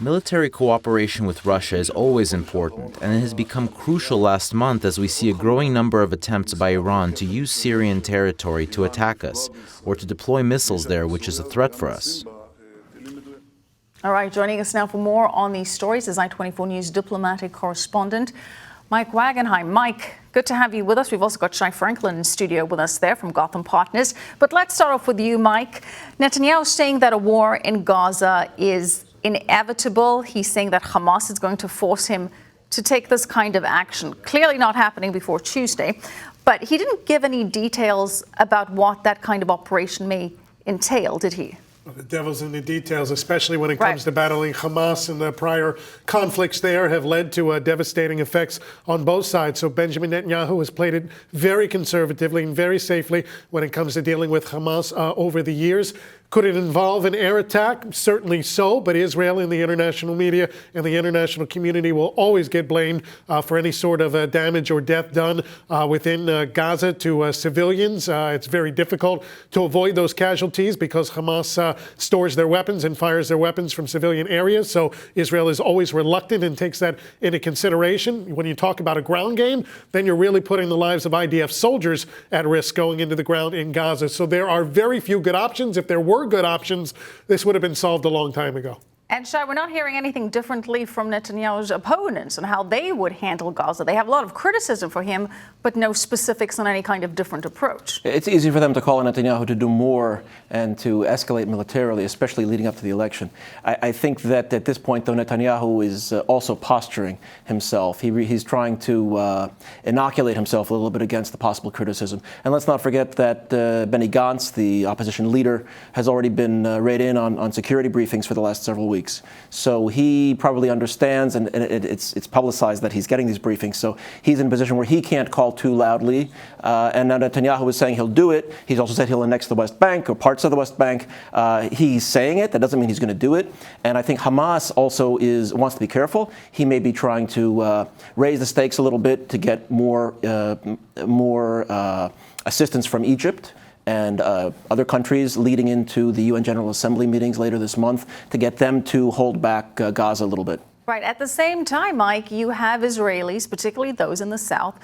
Military cooperation with Russia is always important, and it has become crucial last month as we see a growing number of attempts by Iran to use Syrian territory to attack us, or to deploy missiles there, which is a threat for us. All right, joining us now for more on these stories is I-24 News diplomatic correspondent Mike Wagenheim. Mike, good to have you with us. We've also got Shai in studio with us there from Gotham Partners. But let's start off with you, Mike. Netanyahu saying that a war in Gaza is inevitable. He's saying that Hamas is going to force him to take this kind of action. Clearly not happening before Tuesday. But he didn't give any details about what that kind of operation may entail, did he? Well, the devil's in the details, especially when it comes to battling Hamas, and the prior conflicts there have led to devastating effects on both sides. So Benjamin Netanyahu has played it very conservatively and very safely when it comes to dealing with Hamas over the years. Could it involve an air attack? Certainly so, but Israel and the international media and the international community will always get blamed for any sort of damage or death done within Gaza to civilians. It's very difficult to avoid those casualties because Hamas stores their weapons and fires their weapons from civilian areas. So Israel is always reluctant and takes that into consideration. When you talk about a ground game, then you're really putting the lives of IDF soldiers at risk going into the ground in Gaza. So there are very few good options. If there were good options, this would have been solved a long time ago. And Shai, we're not hearing anything differently from Netanyahu's opponents and how they would handle Gaza. They have a lot of criticism for him, but no specifics on any kind of different approach. It's easy for them to call on Netanyahu to do more and to escalate militarily, especially leading up to the election. I think that at this point, though, Netanyahu is also posturing himself. He's trying to inoculate himself a little bit against the possible criticism. And let's not forget that Benny Gantz, the opposition leader, has already been read in on security briefings for the last several weeks. So he probably understands, and it's publicized that he's getting these briefings. So he's in a position where he can't call too loudly. And now Netanyahu is saying he'll do it. He's also said he'll annex the West Bank or parts of the West Bank. He's saying it. That doesn't mean he's going to do it. And I think Hamas also wants to be careful. He may be trying to raise the stakes a little bit to get more assistance from Egypt and other countries leading into the UN General Assembly meetings later this month to get them to hold back Gaza a little bit. Right. At the same time, Mike, you have Israelis, particularly those in the south,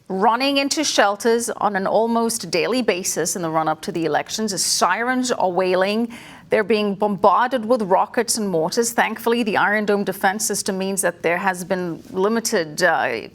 running into shelters on an almost daily basis in the run-up to the elections as sirens are wailing. They're being bombarded with rockets and mortars. Thankfully, the Iron Dome defense system means that there has been limited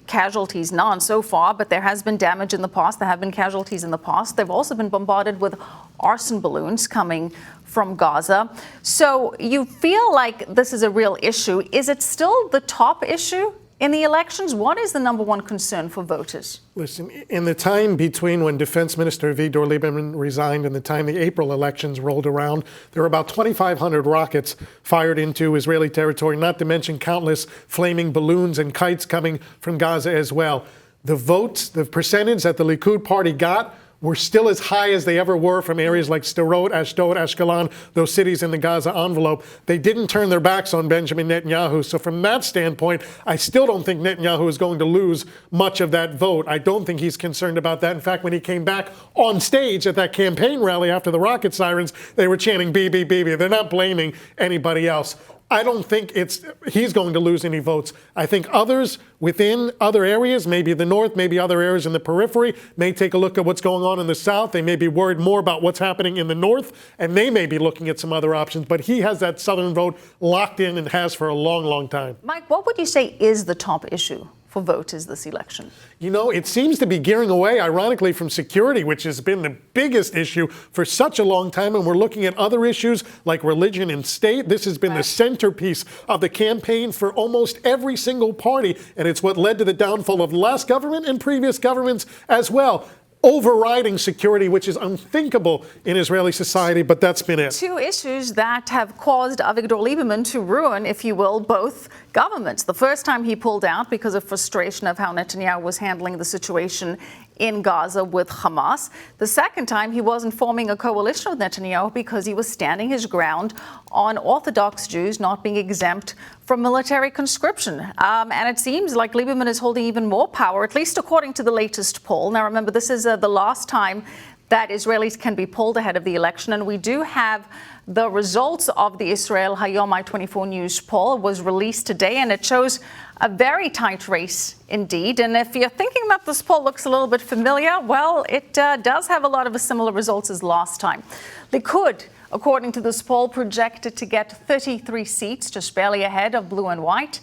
casualties, none so far, but there has been damage in the past. There have been casualties in the past. They've also been bombarded with arson balloons coming from Gaza. So you feel like this is a real issue. Is it still the top issue in the elections? What is the number one concern for voters? Listen, in the time between when Defense Minister Avigdor Lieberman resigned and the time the April elections rolled around, there were about 2,500 rockets fired into Israeli territory, not to mention countless flaming balloons and kites coming from Gaza as well. The votes, the percentage that the Likud party got were still as high as they ever were from areas like Sderot, Ashdod, Ashkelon, those cities in the Gaza envelope. They didn't turn their backs on Benjamin Netanyahu. So from that standpoint, I still don't think Netanyahu is going to lose much of that vote. I don't think he's concerned about that. In fact, when he came back on stage at that campaign rally after the rocket sirens, they were chanting, Bibi, Bibi. They're not blaming anybody else. I don't think he's going to lose any votes. I think others within other areas, maybe the north, maybe other areas in the periphery, may take a look at what's going on in the south. They may be worried more about what's happening in the north, and they may be looking at some other options. But he has that southern vote locked in and has for a long, long time. Mike, what would you say is the top issue for voters this election? You know, it seems to be gearing away, ironically, from security, which has been the biggest issue for such a long time. And we're looking at other issues like religion and state. This has been the centerpiece of the campaign for almost every single party. And it's what led to the downfall of the last government and previous governments as well. Overriding security, which is unthinkable in Israeli society, but that's been it. Two issues that have caused Avigdor Lieberman to ruin, if you will, both governments. The first time he pulled out because of frustration of how Netanyahu was handling the situation in Gaza with Hamas. The second time, he wasn't forming a coalition with Netanyahu because he was standing his ground on Orthodox Jews not being exempt from military conscription. And it seems like Lieberman is holding even more power, at least according to the latest poll. Now, remember, this is the last time that Israelis can be pulled ahead of the election. And we do have the results of the Israel Hayom I-24 News poll. It was released today, and it shows a very tight race indeed. And if you're thinking that this poll looks a little bit familiar, well, it does have a lot of similar results as last time. Likud, according to this poll, projected to get 33 seats, just barely ahead of Blue and White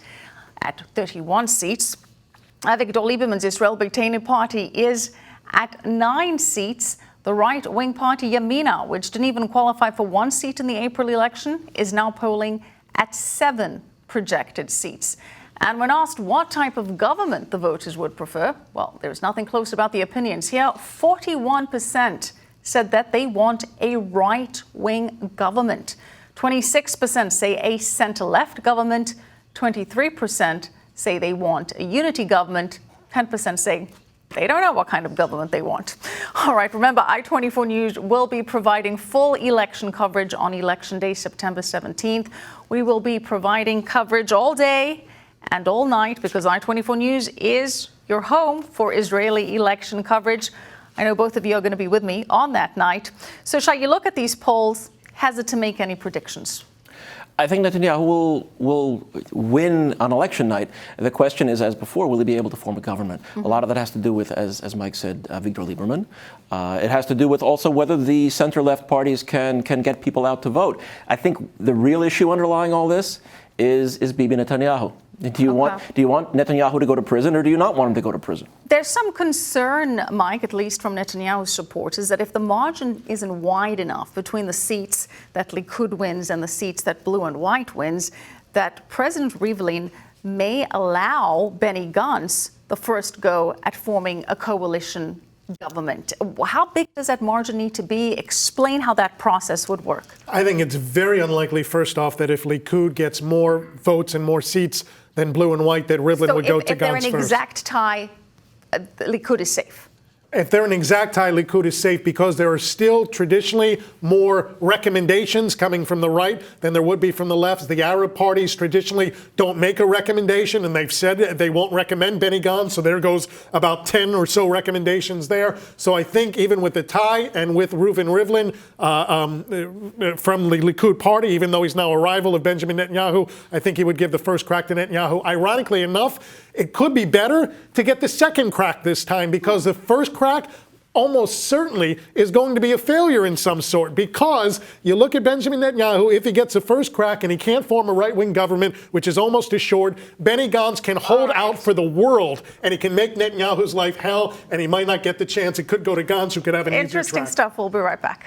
at 31 seats. Victor Lieberman's Israel Beitenu party is at 9 seats. The right-wing party Yamina, which didn't even qualify for 1 seat in the April election, is now polling at 7 projected seats. And when asked what type of government the voters would prefer, well, there's nothing close about the opinions here. 41% said that they want a right-wing government. 26% say a center-left government. 23% say they want a unity government. 10% say they don't know what kind of government they want. All right, remember, I-24 News will be providing full election coverage on Election Day, September 17th. We will be providing coverage all day and all night because I-24 News is your home for Israeli election coverage. I know both of you are going to be with me on that night. So, Shai, you look at these polls, hesitant to make any predictions? I think Netanyahu will win on election night. The question is, as before, will he be able to form a government? A lot of that has to do with, as Mike said, Victor Lieberman. It has to do with also whether the center-left parties can get people out to vote. I think the real issue underlying all this is Bibi Netanyahu. Do you want Netanyahu to go to prison, or do you not want him to go to prison? There's some concern, Mike, at least from Netanyahu's supporters, that if the margin isn't wide enough between the seats that Likud wins and the seats that Blue and White wins, that President Rivlin may allow Benny Gantz the first go at forming a coalition government. How big does that margin need to be? Explain how that process would work. I think it's very unlikely, first off, that if Likud gets more votes and more seats than Blue and White, that Rivlin would go to Gantz first. If they're an exact tie, Likud is safe. If they're an exact tie, Likud is safe because there are still traditionally more recommendations coming from the right than there would be from the left. The Arab parties traditionally don't make a recommendation, and they've said they won't recommend Benny Gantz, so there goes about 10 or so recommendations there. So I think even with the tie and with Reuven Rivlin from the Likud party, even though he's now a rival of Benjamin Netanyahu, I think he would give the first crack to Netanyahu. Ironically enough, it could be better to get the second crack this time because the first crack almost certainly is going to be a failure in some sort, because you look at Benjamin Netanyahu, if he gets the first crack and he can't form a right-wing government, which is almost assured, Benny Gantz can hold out for the world and he can make Netanyahu's life hell, and he might not get the chance. It could go to Gantz, who could have an easier track. Interesting stuff. We'll be right back.